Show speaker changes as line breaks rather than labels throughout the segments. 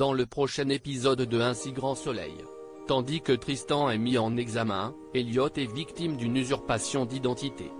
dans le prochain épisode de Un si grand soleil. Tandis que Tristan est mis en examen, Elliot est victime d'une usurpation d'identité.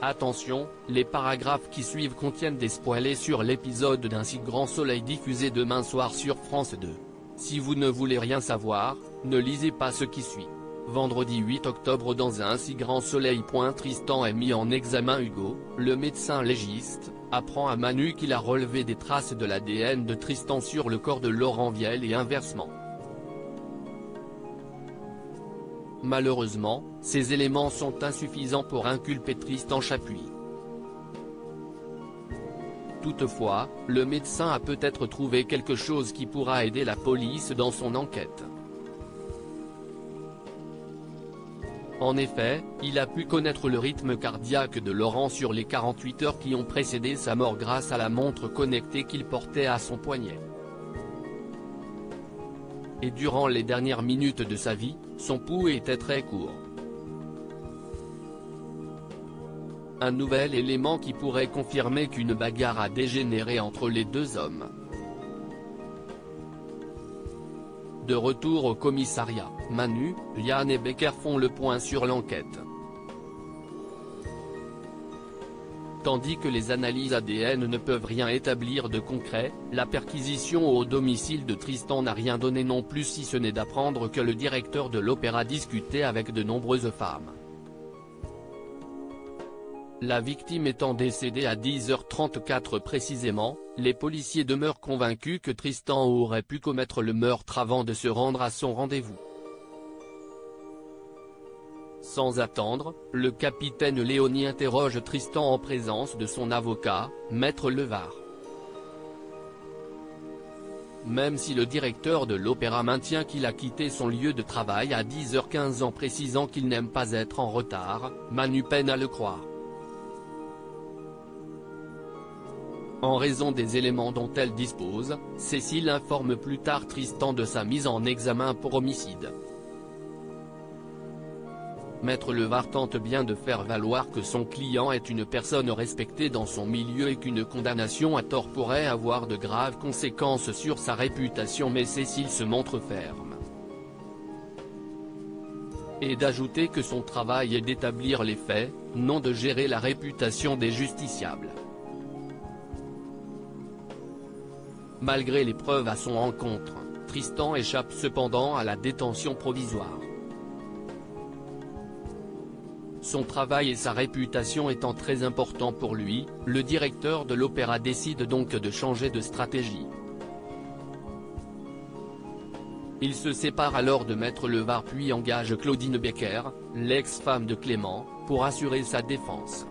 Attention, les paragraphes qui suivent contiennent des spoilers sur l'épisode d'Un si grand soleil diffusé demain soir sur France 2. Si vous ne voulez rien savoir, ne lisez pas ce qui suit. Vendredi 8 octobre dans Un si grand soleil. Tristan est mis en examen. Hugo, le médecin légiste, apprend à Manu qu'il a relevé des traces de l'ADN de Tristan sur le corps de Laurent Viel et inversement. Malheureusement, ces éléments sont insuffisants pour inculper Tristan Chapuis. Toutefois, le médecin a peut-être trouvé quelque chose qui pourra aider la police dans son enquête. En effet, il a pu connaître le rythme cardiaque de Laurent sur les 48 heures qui ont précédé sa mort grâce à la montre connectée qu'il portait à son poignet. Et durant les dernières minutes de sa vie, son pouls était très court. Un nouvel élément qui pourrait confirmer qu'une bagarre a dégénéré entre les deux hommes. De retour au commissariat, Manu, Yann et Becker font le point sur l'enquête. Tandis que les analyses ADN ne peuvent rien établir de concret, la perquisition au domicile de Tristan n'a rien donné non plus, si ce n'est d'apprendre que le directeur de l'opéra discutait avec de nombreuses femmes. La victime étant décédée à 10h34 précisément, les policiers demeurent convaincus que Tristan aurait pu commettre le meurtre avant de se rendre à son rendez-vous. Sans attendre, le capitaine Léonie interroge Tristan en présence de son avocat, Maître Levard. Même si le directeur de l'opéra maintient qu'il a quitté son lieu de travail à 10h15 en précisant qu'il n'aime pas être en retard, Manu peine à le croire. En raison des éléments dont elle dispose, Cécile informe plus tard Tristan de sa mise en examen pour homicide. Maître Levard tente bien de faire valoir que son client est une personne respectée dans son milieu et qu'une condamnation à tort pourrait avoir de graves conséquences sur sa réputation, mais Cécile se montre ferme. Et d'ajouter que son travail est d'établir les faits, non de gérer la réputation des justiciables. Malgré les preuves à son encontre, Tristan échappe cependant à la détention provisoire. Son travail et sa réputation étant très importants pour lui, le directeur de l'opéra décide donc de changer de stratégie. Il se sépare alors de Maître Levard puis engage Claudine Becker, l'ex-femme de Clément, pour assurer sa défense.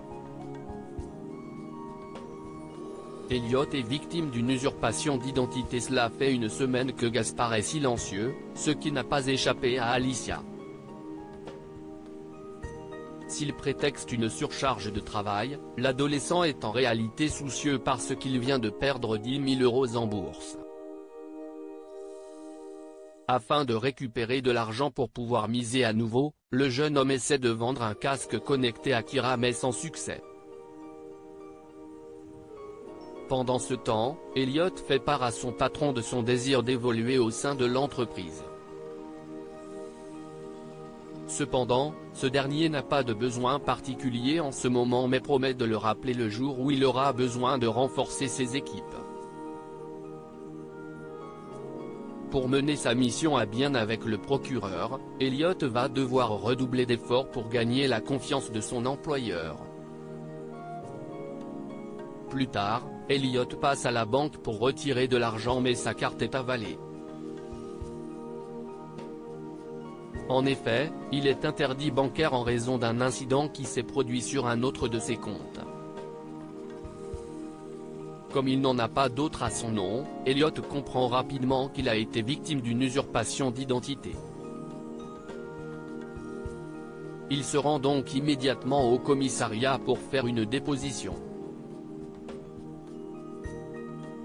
Elliot est victime d'une usurpation d'identité. Cela fait une semaine que Gaspard est silencieux, ce qui n'a pas échappé à Alicia. S'il prétexte une surcharge de travail, l'adolescent est en réalité soucieux parce qu'il vient de perdre 10 000 € en bourse. Afin de récupérer de l'argent pour pouvoir miser à nouveau, le jeune homme essaie de vendre un casque connecté à Kira mais sans succès. Pendant ce temps, Elliot fait part à son patron de son désir d'évoluer au sein de l'entreprise. Cependant, ce dernier n'a pas de besoin particulier en ce moment mais promet de le rappeler le jour où il aura besoin de renforcer ses équipes. Pour mener sa mission à bien avec le procureur, Elliot va devoir redoubler d'efforts pour gagner la confiance de son employeur. Plus tard, Elliot passe à la banque pour retirer de l'argent mais sa carte est avalée. En effet, il est interdit bancaire en raison d'un incident qui s'est produit sur un autre de ses comptes. Comme il n'en a pas d'autre à son nom, Elliot comprend rapidement qu'il a été victime d'une usurpation d'identité. Il se rend donc immédiatement au commissariat pour faire une déposition.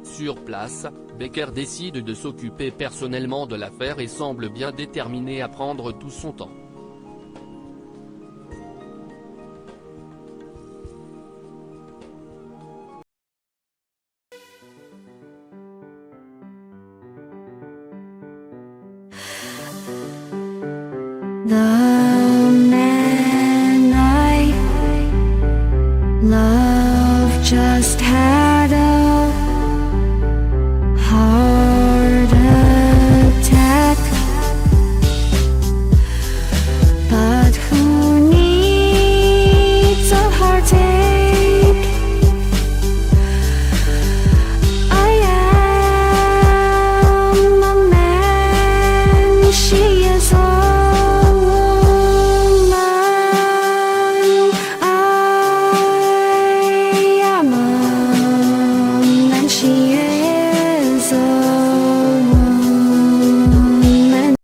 Sur place, Becker décide de s'occuper personnellement de l'affaire et semble bien déterminé à prendre tout son temps.
The